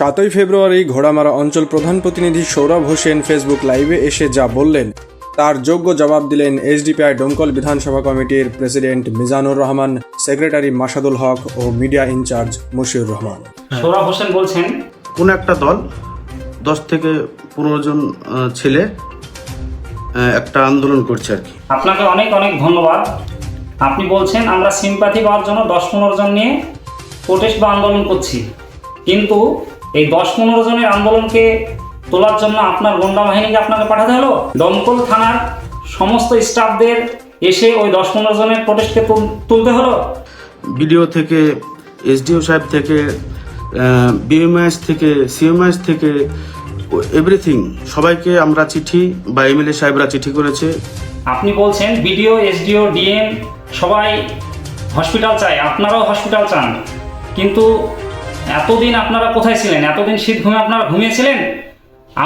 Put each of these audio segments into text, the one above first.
7ই ফেব্রুয়ারি ঘোড়ামারা অঞ্চল প্রধান প্রতিনিধি সৌরভ হোসেন ফেসবুক লাইভে এসে যা বললেন তার যোগ্য জবাব দিলেন এসডিপিআই ডোমকল বিধানসভা কমিটির প্রেসিডেন্ট মিজানুর রহমান, সেক্রেটারি মাসাদুল হক ও মিডিয়া ইনচার্জ মশিউর রহমান। সৌরভ হোসেন বলছেন, কোন একটা দল 10 থেকে 15 জন ছেলে একটা আন্দোলন করছে আর কি। আপনাকে অনেক অনেক ধন্যবাদ। আপনি বলছেন আমরা সিম্পাথি পাওয়ার জন্য 10-15 জন নিয়ে প্রোটেস্ট বা আন্দোলন করছি, কিন্তু এই 10-15 জনের আন্দোলনকে তোলার জন্য আপনার গোন্ডা বাহিনীকে আপনাকে পাঠাতে হলো। দমকল থানার সমস্ত স্টাফদের এসে ওই 10-15 জনের প্রোটেস্টকে তুলতে হলো। বিডিও থেকে, এসডিও সাহেব থেকে, বিএমএস থেকে, সিএমএস থেকে, এভরিথিং সবাইকে আমরা চিঠি বা এমএলএ সাহেবরা চিঠি করেছে। আপনি বলছেন বিডিও, এসডিও, ডিএম সবাই হসপিটাল চায়, আপনারাও হসপিটাল চান, কিন্তু এতদিন আপনারা কোথায় ছিলেন? এতদিন শীত ঘুমে আপনারা ঘুমিয়েছিলেন?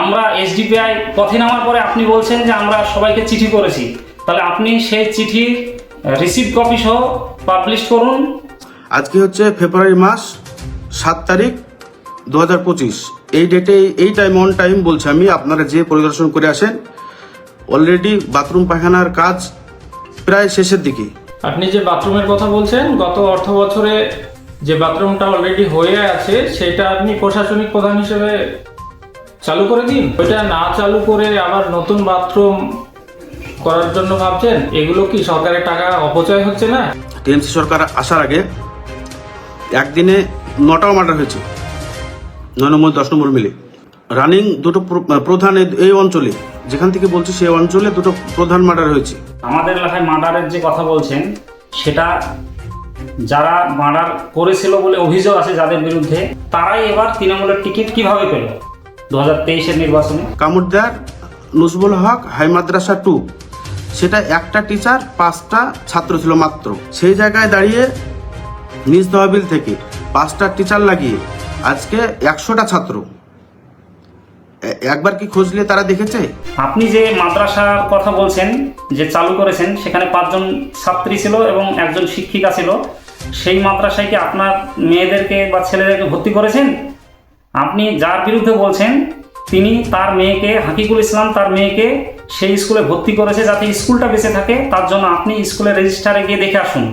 আমরা এসডিপিআই পথে নামার পরে আপনি বলছেন যে আমরা সবাইকে চিঠি করেছি, তাহলে আপনি সেই চিঠির রিসিভ কপি সহ পাবলিশ করুন। আজকে হচ্ছে ফেব্রুয়ারি মাস 7 তারিখ 2025। এই ডেটে এই টাইম অন টাইম বলছি আমি, আপনারা যে পরিদর্শন করে আসেন অলরেডি বাথরুম পায়খানার কাজ প্রায় শেষের দিকে। আপনি যে বাথরুমের কথা বলছেন, গত অর্থ বছরে যে বাথরুমটা অলরেডি হয়ে আছে সেটা আপনি প্রশাসনিক প্রধান হিসেবে চালু করে দিন। ওইটা না চালু করে আবার নতুন বাথরুম করার জন্য ভাবছেন? এগুলো কি সরকারের টাকা অপচয় হচ্ছে না? টিএমসি সরকার আসার আগে একদিনে 9টা মার্ডার হয়েছে, 9 নম্বর 10 নম্বর মিলে। রানিং দুটো প্রধান এই অঞ্চলে, যেখান থেকে বলছি সেই অঞ্চলে দুটো প্রধান মার্ডার হয়েছে। আমাদের এলাকায় মার্ডারের যে কথা বলছেন সেটা যারা মার্ডার করেছিল বলে অভিযোগ আছে যাদের বিরুদ্ধে, তারাই এবার তৃণমূলের টিকিট কিভাবে পেল 2023-এর নির্বাচনে? কামুরদার নজবুল হক হাই মাদ্রাসা 2, সেটা একটা টিচার 5টা ছাত্র ছিল মাত্র। সেই জায়গায় দাঁড়িয়ে নিজ তহবিল থেকে 5টা টিচার লাগিয়ে আজকে 100টা ছাত্র। একবার কি খুঁজলে তারা দেখেছে? আপনি যে মাদ্রাসার কথা বলছেন যে চালু করেছেন, সেখানে 5 জন ছাত্রী ছিল এবং একজন শিক্ষিকা ছিল, সেই মাদ্রাসায় কি আপনার মেয়েদেরকে বা ছেলেদেরকে ভর্তি করেছেন? আপনি যার বিরুদ্ধে বলছেন তিনি তার মেয়েকে, হাকিকুল ইসলাম তার মেয়েকে সেই স্কুলে ভর্তি করেছে যাতে স্কুলটা বেঁচে থাকে, তার জন্য আপনি স্কুলের রেজিস্ট্রারে গিয়ে দেখে আসুন।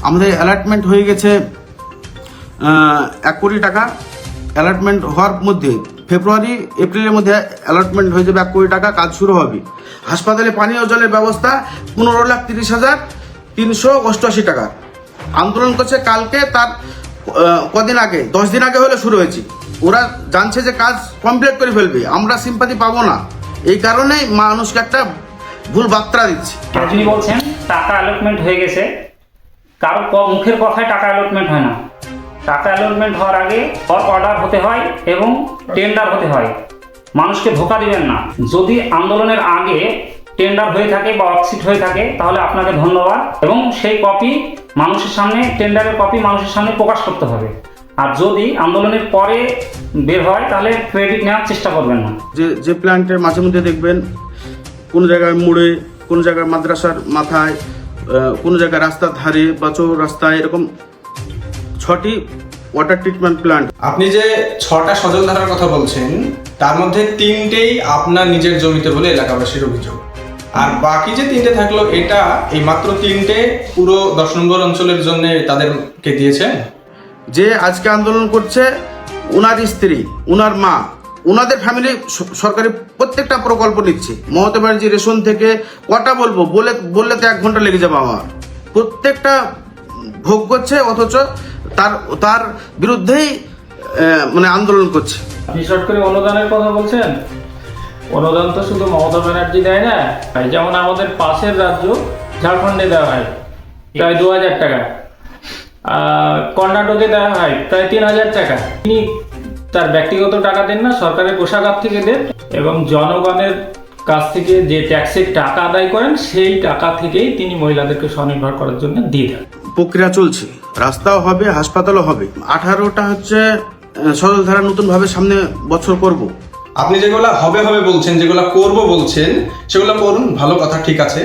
আমাদের অ্যালার্টমেন্ট হয়ে গেছে 1 কোটি টাকা। অ্যালার্টমেন্ট হওয়ার মধ্যে ফেব্রুয়ারি এপ্রিলের মধ্যে অ্যালার্টমেন্ট হয়ে যাবে, 1 কোটি টাকা কাজ শুরু হবে। হাসপাতালে পানীয় জলের ব্যবস্থা 15,30,388 টাকা। আন্দোলন করছে কালকে, তার কদিন আগে, 10 দিন আগে হলে শুরু হয়েছে। ওরা জানছে যে কাজ কমপ্লিট করে ফেলবে, আমরা সিম্পাথি পাবো না, এই কারণেই মানুষকে একটা ভুল বার্তা দিচ্ছে। আপনি বলছেন টাকা অ্যালটমেন্ট হয়ে গেছে, কারো মুখের কথায় টাকা অ্যালটমেন্ট হয় না। টাকা অ্যালটমেন্ট হওয়ার আগে অর্ডার হতে হয় এবং টেন্ডার হতে হয়। মানুষকে ধোঁকা দিবেন না। যদি আন্দোলনের আগে টেন্ডার হয়ে থাকে বা অফসিট হয়ে থাকে তাহলে আপনাকে ধন্যবাদ, এবং সেই কপি মানুষের সামনে, টেন্ডারের কপি মানুষের সামনে প্রকাশ করতে হবে। আর যদি আন্দোলনের পরে বের হয় তাহলে ক্রেডিট নেওয়ার চেষ্টা করবেন না। যে প্ল্যান্টে মাঝে মধ্যে দেখবেন কোন জায়গায় মোড়ে, কোন জায়গায় মাদ্রাসার মাথায়, কোন জায়গায় রাস্তার ধারে বা রাস্তায়, এরকম 6টি ওয়াটার ট্রিটমেন্ট প্ল্যান্ট। আপনি যে 6টা সজলধারার কথা বলছেন তার মধ্যে 3টেই আপনার নিজের জমিতে বলে এলাকাবাসীর অভিযোগ, আর বাকি যে 3টে থাকলো এটা এই মাত্র 3টে পুরো 10 নম্বর অঞ্চলের জন্য তাদেরকে দিয়েছেন। যে আজকে আন্দোলন করছে ওনার স্ত্রী, ওনার মা, ওনাদের ফ্যামিলি সরকারি প্রত্যেকটা প্রকল্প নিচ্ছে। মমতা ব্যানার্জি রেশন থেকে কটা বলবো, বললে তো 1 ঘন্টা লেগে যাবে আমার। প্রত্যেকটা ভোগ করছে, অথচ তার বিরুদ্ধেই মানে আন্দোলন করছে। আপনি সরকারি অনুদানের কথা বলছেন, অনুদান তো শুধু মমতা ব্যানার্জি দেয় না, যেমন আমাদের পাশের রাজ্য ঝাড়খণ্ডে দেওয়া হয় প্রায় 2,000 টাকা, কর্ণাটকে দেওয়া হয় প্রায় 3,000 টাকা। তিনি তার ব্যক্তিগত টাকা দেন না, সরকারের কোষাগার থেকে দেন, এবং জনগণের কাছ থেকে যে ট্যাক্সের টাকা আদায় করেন সেই টাকা থেকেই তিনি মহিলাদেরকে স্বনির্ভর করার জন্য দিয়ে দেন। প্রক্রিয়া চলছে, রাস্তাও হবে, হাসপাতালও হবে। 18টা হচ্ছে সজলধারা নতুনভাবে সামনে বছর করব। আপনি যেগুলো হবে হবে বলছেন, যেগুলো করব বলছেন, সেগুলো করুন, ভালো কথা, ঠিক আছে,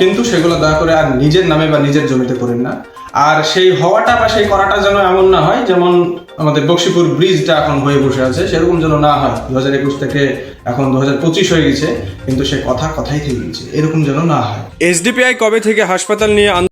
কিন্তু সেগুলো দয়া করে আর নিজের নামে বা নিজের জমিতে করেন না। আর সেই হওয়াটা বা সেই করাটা যেন এমন না হয় যেমন আমাদের বক্সিপুর ব্রিজটা এখন হয়ে বসে আছে, সেরকম যেন না হয়। 2021 থেকে এখন 2025 হয়ে গেছে, কিন্তু সে কথাই থেকে গেছে, এরকম যেন না হয়। এসডিপিআই কবে থেকে হাসপাতাল নিয়ে